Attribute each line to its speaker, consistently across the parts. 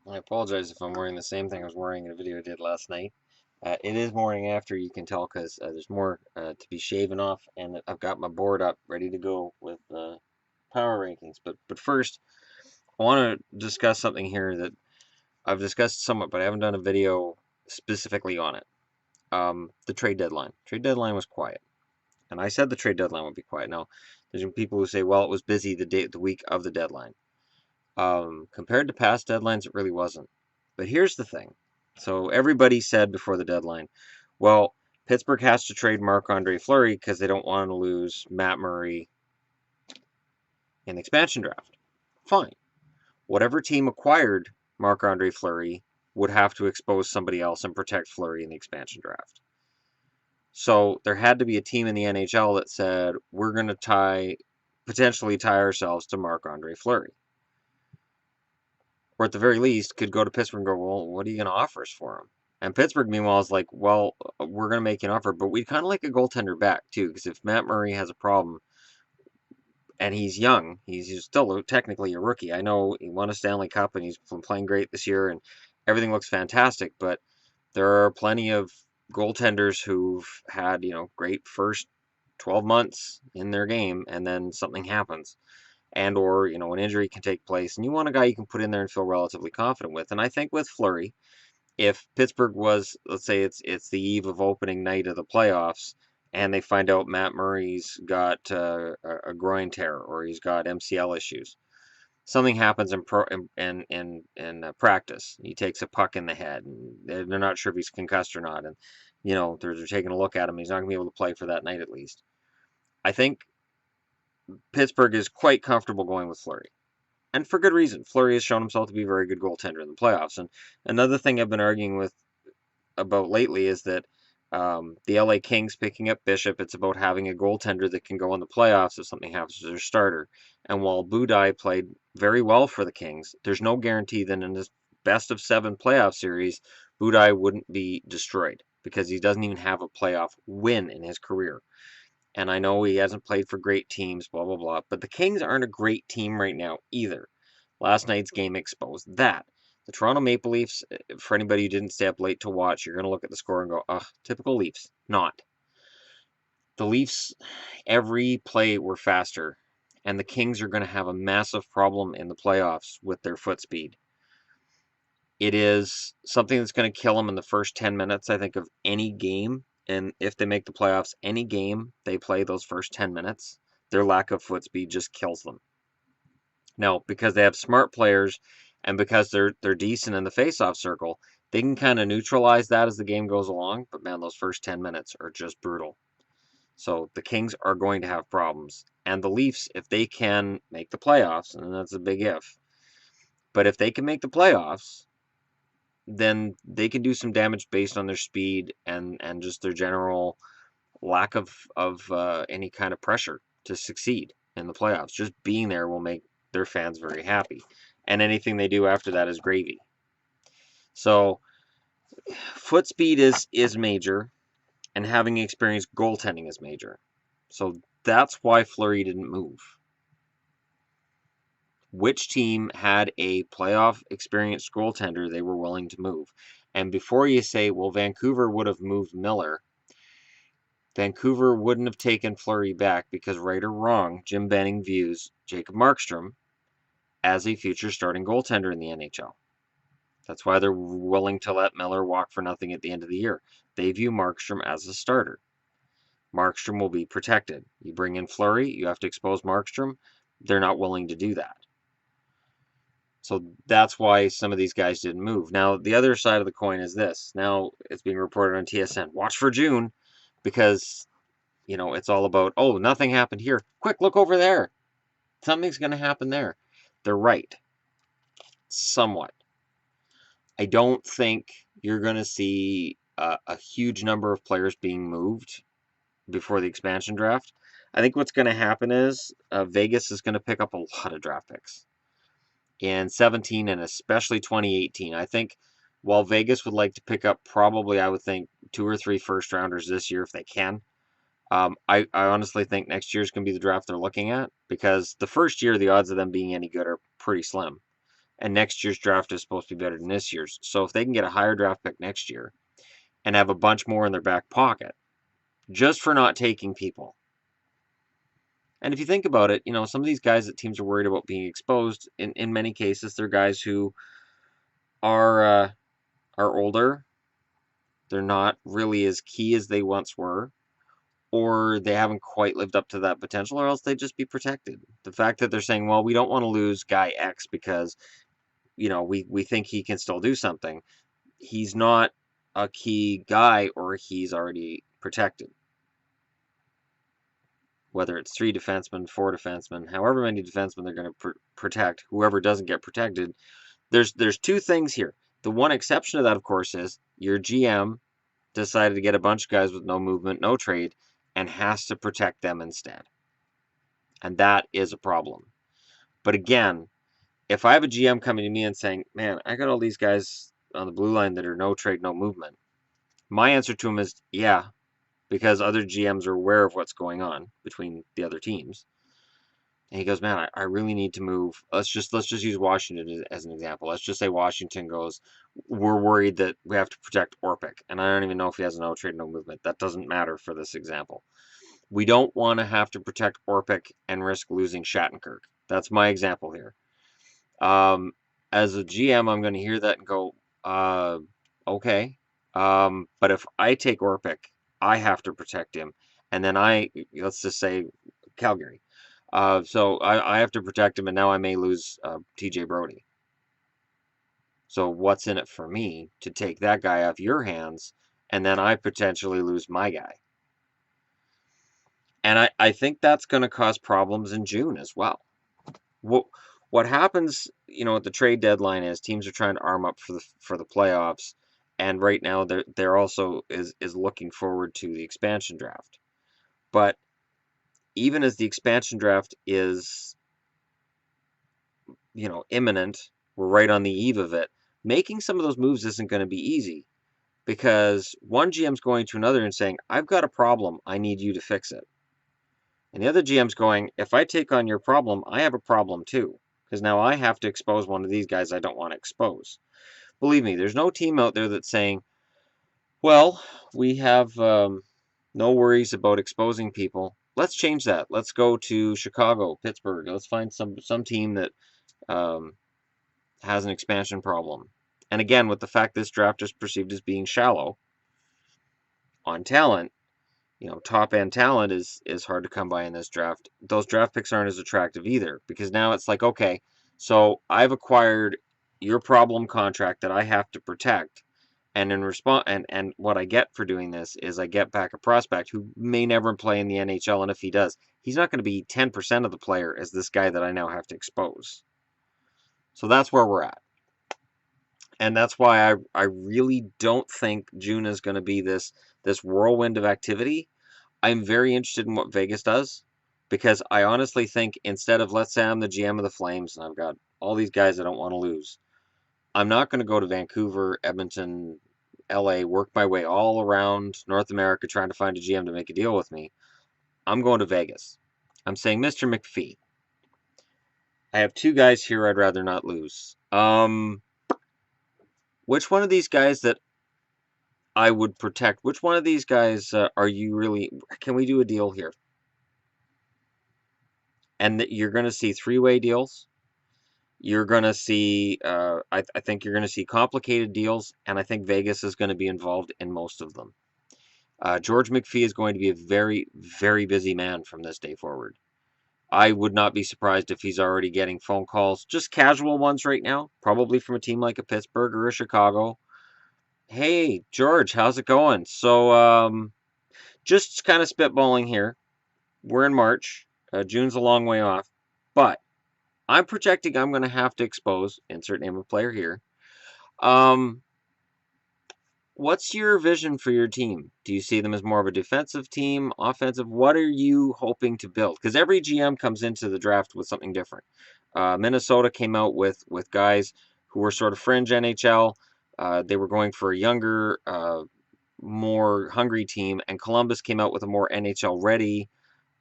Speaker 1: I apologize if I'm wearing the same thing I was wearing in a video I did last night. It is morning after, you can tell, because there's more to be shaven off, and I've got my board up ready to go with power rankings. But first, I want to discuss something here that I've discussed somewhat, but I haven't done a video specifically on it. The trade deadline. Trade deadline was quiet, and I said the trade deadline would be quiet. Now, there's people who say, well, it was busy the week of the deadline. Compared to past deadlines, it really wasn't. But here's the thing. So everybody said before the deadline, well, Pittsburgh has to trade Marc-Andre Fleury because they don't want to lose Matt Murray in the expansion draft. Fine. Whatever team acquired Marc-Andre Fleury would have to expose somebody else and protect Fleury in the expansion draft. So there had to be a team in the NHL that said, we're going to potentially tie ourselves to Marc-Andre Fleury. Or at the very least, could go to Pittsburgh and go, well, what are you going to offer us for him? And Pittsburgh, meanwhile, is like, well, we're going to make you an offer, but we'd kind of like a goaltender back, too, because if Matt Murray has a problem, and he's young, he's still technically a rookie. I know he won a Stanley Cup, and he's been playing great this year, and everything looks fantastic, but there are plenty of goaltenders who've had, great first 12 months in their game, and then something happens. And or an injury can take place, and you want a guy you can put in there and feel relatively confident with. And I think with Fleury, if Pittsburgh was, let's say it's the eve of opening night of the playoffs, and they find out Matt Murray's got a groin tear or he's got MCL issues, something happens in practice. He takes a puck in the head, and they're not sure if he's concussed or not, and they're taking a look at him. He's not going to be able to play for that night at least. I think Pittsburgh is quite comfortable going with Fleury. And for good reason. Fleury has shown himself to be a very good goaltender in the playoffs. And another thing I've been arguing about lately is that the LA Kings picking up Bishop, it's about having a goaltender that can go in the playoffs if something happens to their starter. And while Budaj played very well for the Kings, there's no guarantee that in this best of 7 playoff series, Budaj wouldn't be destroyed because he doesn't even have a playoff win in his career. And I know he hasn't played for great teams, blah, blah, blah. But the Kings aren't a great team right now either. Last night's game exposed that. The Toronto Maple Leafs, for anybody who didn't stay up late to watch, you're going to look at the score and go, ugh, typical Leafs. Not. The Leafs, every play were faster. And the Kings are going to have a massive problem in the playoffs with their foot speed. It is something that's going to kill them in the first 10 minutes, I think, of any game. And if they make the playoffs, any game they play those first 10 minutes, their lack of foot speed just kills them. Now, because they have smart players and because they're decent in the faceoff circle, they can kind of neutralize that as the game goes along. But man, those first 10 minutes are just brutal. So the Kings are going to have problems. And the Leafs, if they can make the playoffs, and that's a big if, but if they can make the playoffs, then they can do some damage based on their speed and just their general lack of any kind of pressure to succeed in the playoffs. Just being there will make their fans very happy, and anything they do after that is gravy. So foot speed is major, and having experienced goaltending is major. So that's why Fleury didn't move. Which team had a playoff experienced goaltender they were willing to move? And before you say, well, Vancouver would have moved Miller, Vancouver wouldn't have taken Fleury back because, right or wrong, Jim Benning views Jacob Markstrom as a future starting goaltender in the NHL. That's why they're willing to let Miller walk for nothing at the end of the year. They view Markstrom as a starter. Markstrom will be protected. You bring in Fleury, you have to expose Markstrom. They're not willing to do that. So that's why some of these guys didn't move. Now, the other side of the coin is this. Now, it's being reported on TSN. Watch for June, because, it's all about, oh, nothing happened here. Quick, look over there. Something's going to happen there. They're right. Somewhat. I don't think you're going to see a huge number of players being moved before the expansion draft. I think what's going to happen is Vegas is going to pick up a lot of draft picks in 17 and especially 2018. I think while Vegas would like to pick up probably, I would think, 2 or 3 first rounders this year if they can. I honestly think next year is going to be the draft they're looking at, because the first year, the odds of them being any good are pretty slim. and next year's draft is supposed to be better than this year's. So if they can get a higher draft pick next year and have a bunch more in their back pocket just for not taking people. And if you think about it, some of these guys that teams are worried about being exposed, in many cases, they're guys who are older. They're not really as key as they once were, or they haven't quite lived up to that potential, or else they'd just be protected. The fact that they're saying, well, we don't want to lose guy X because, we think he can still do something. He's not a key guy, or he's already protected. Whether it's 3 defensemen, 4 defensemen, however many defensemen they're going to protect, whoever doesn't get protected, there's 2 things here. The one exception to that, of course, is your GM decided to get a bunch of guys with no movement, no trade, and has to protect them instead. And that is a problem. But again, if I have a GM coming to me and saying, man, I got all these guys on the blue line that are no trade, no movement, my answer to him is, yeah, because other GMs are aware of what's going on between the other teams. And he goes, man, I really need to move. Let's just use Washington as an example. Let's just say Washington goes, we're worried that we have to protect Orpik. And I don't even know if he has a no trade, no movement. That doesn't matter for this example. We don't want to have to protect Orpik and risk losing Shattenkirk. That's my example here. As a GM, I'm going to hear that and go, okay. But if I take Orpik, I have to protect him. And then let's just say Calgary. So I have to protect him, and now I may lose TJ Brody. So what's in it for me to take that guy off your hands, and then I potentially lose my guy? And I think that's going to cause problems in June as well. What happens, at the trade deadline is teams are trying to arm up for the playoffs, and right now they're also is looking forward to the expansion draft. But even as the expansion draft is, imminent, we're right on the eve of it, making some of those moves isn't going to be easy because one GM's going to another and saying, I've got a problem, I need you to fix it. And the other GM's going, if I take on your problem, I have a problem too, because now I have to expose one of these guys I don't want to expose. Believe me, there's no team out there that's saying, well, we have no worries about exposing people. Let's change that. Let's go to Chicago, Pittsburgh. Let's find some team that has an expansion problem. And again, with the fact this draft is perceived as being shallow on talent, top end talent is hard to come by in this draft. Those draft picks aren't as attractive either, because now it's like, okay, so I've acquired your problem contract that I have to protect, and in response, and what I get for doing this is I get back a prospect who may never play in the NHL, and if he does, he's not going to be 10% of the player as this guy that I now have to expose. So that's where we're at. And that's why I really don't think June is going to be this whirlwind of activity. I'm very interested in what Vegas does, because I honestly think instead of, let's say I'm the GM of the Flames and I've got all these guys I don't want to lose, I'm not going to go to Vancouver, Edmonton, LA, work my way all around North America trying to find a GM to make a deal with me. I'm going to Vegas. I'm saying, Mr. McPhee, I have 2 guys here I'd rather not lose. Which one of these guys that I would protect, which one of these guys are you really, can we do a deal here? And that you're going to see 3-way deals. You're going to see, I think you're going to see complicated deals, and I think Vegas is going to be involved in most of them. George McPhee is going to be a very, very busy man from this day forward. I would not be surprised if he's already getting phone calls, just casual ones right now, probably from a team like a Pittsburgh or a Chicago. Hey, George, how's it going? So, just kind of spitballing here. We're in March. June's a long way off. But I'm projecting I'm going to have to expose, insert name of player here. What's your vision for your team? Do you see them as more of a defensive team, offensive? What are you hoping to build? Because every GM comes into the draft with something different. Minnesota came out with guys who were sort of fringe NHL. They were going for a younger, more hungry team, and Columbus came out with a more NHL ready,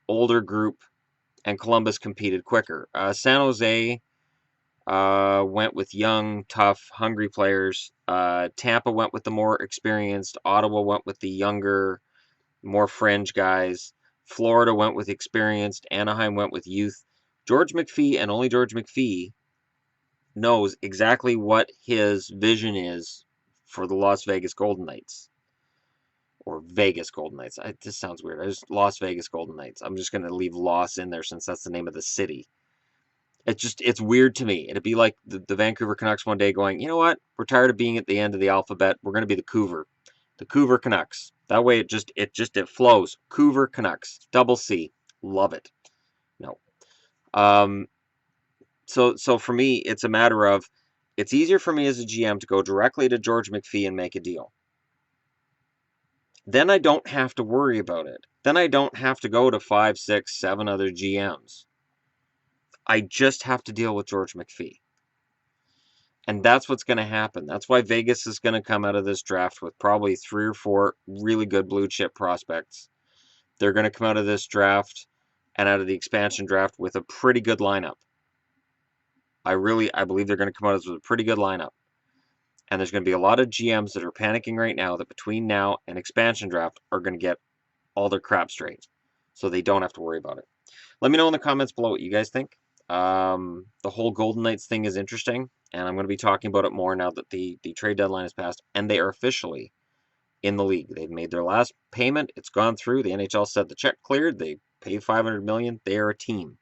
Speaker 1: older group, and Columbus competed quicker. San Jose went with young, tough, hungry players. Tampa went with the more experienced. Ottawa went with the younger, more fringe guys. Florida went with experienced. Anaheim went with youth. George McPhee, and only George McPhee, knows exactly what his vision is for the Las Vegas Golden Knights. Or Vegas Golden Knights. This sounds weird. I just Las Vegas Golden Knights. I'm just going to leave Los in there since that's the name of the city. It's weird to me. It'd be like the Vancouver Canucks one day going, you know what? We're tired of being at the end of the alphabet. We're going to be the Cougar Canucks. That way it flows. Cougar Canucks, double C, love it. No, so for me, it's a matter of it's easier for me as a GM to go directly to George McPhee and make a deal. Then I don't have to worry about it. Then I don't have to go to 5, 6, 7 other GMs. I just have to deal with George McPhee. And that's what's going to happen. That's why Vegas is going to come out of this draft with probably 3 or 4 really good blue chip prospects. They're going to come out of this draft and out of the expansion draft with a pretty good lineup. I believe they're going to come out with a pretty good lineup. And there's going to be a lot of GMs that are panicking right now that between now and expansion draft are going to get all their crap straight. So they don't have to worry about it. Let me know in the comments below what you guys think. The whole Golden Knights thing is interesting, and I'm going to be talking about it more now that the trade deadline has passed, and they are officially in the league. They've made their last payment. It's gone through. The NHL said the check cleared. They paid $500 million. They are a team.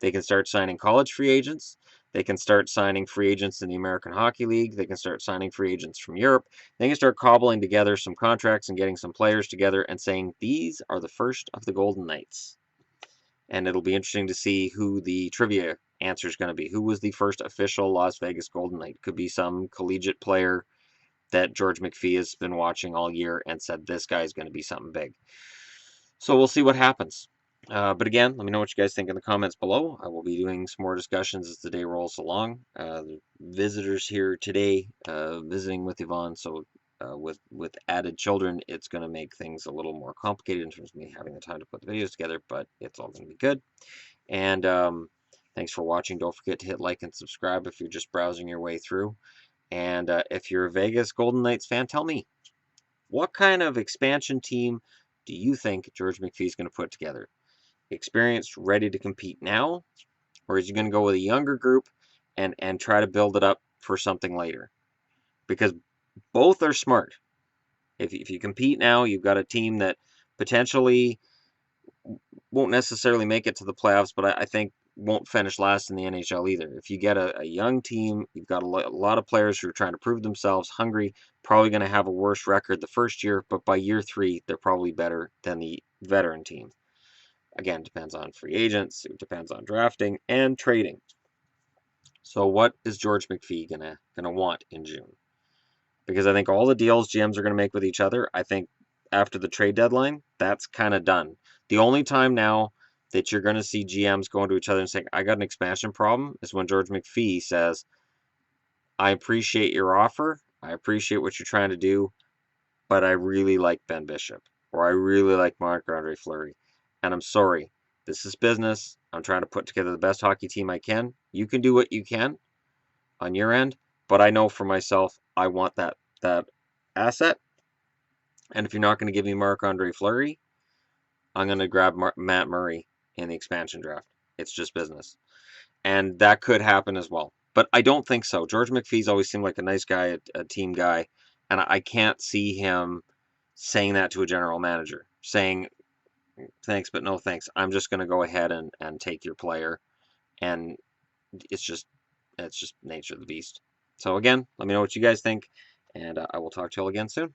Speaker 1: They can start signing college free agents. They can start signing free agents in the American Hockey League. They can start signing free agents from Europe. They can start cobbling together some contracts and getting some players together and saying, these are the first of the Golden Knights. And it'll be interesting to see who the trivia answer is going to be. Who was the first official Las Vegas Golden Knight? Could be some collegiate player that George McPhee has been watching all year and said, this guy is going to be something big. So we'll see what happens. But again, let me know what you guys think in the comments below. I will be doing some more discussions as the day rolls along. The visitors here today, visiting with Yvonne, so with added children, it's going to make things a little more complicated in terms of me having the time to put the videos together, but it's all going to be good. And thanks for watching. Don't forget to hit like and subscribe if you're just browsing your way through. And if you're a Vegas Golden Knights fan, tell me, what kind of expansion team do you think George McPhee is going to put together? Experienced, ready to compete now? Or is he going to go with a younger group and try to build it up for something later? Because both are smart. If you compete now, you've got a team that potentially won't necessarily make it to the playoffs, but I think won't finish last in the NHL either. If you get a young team, you've got a lot of players who are trying to prove themselves, hungry, probably going to have a worse record the first year, but by year 3, they're probably better than the veteran team. Again, depends on free agents, it depends on drafting and trading. So what is George McPhee gonna want in June? Because I think all the deals GMs are going to make with each other, I think after the trade deadline, that's kind of done. The only time now that you're going to see GMs going to each other and saying, I got an expansion problem, is when George McPhee says, I appreciate your offer, I appreciate what you're trying to do, but I really like Ben Bishop, or I really like Marc-Andre Fleury, and I'm sorry, this is business. I'm trying to put together the best hockey team I can. You can do what you can on your end, but I know for myself, I want that asset. And if you're not going to give me Marc-Andre Fleury, I'm going to grab Matt Murray in the expansion draft. It's just business. And that could happen as well. But I don't think so. George McPhee's always seemed like a nice guy, a team guy. And I can't see him saying that to a general manager, saying, thanks, but no thanks. I'm just going to go ahead and take your player. And it's just nature of the beast. So again, let me know what you guys think, and I will talk to you all again soon.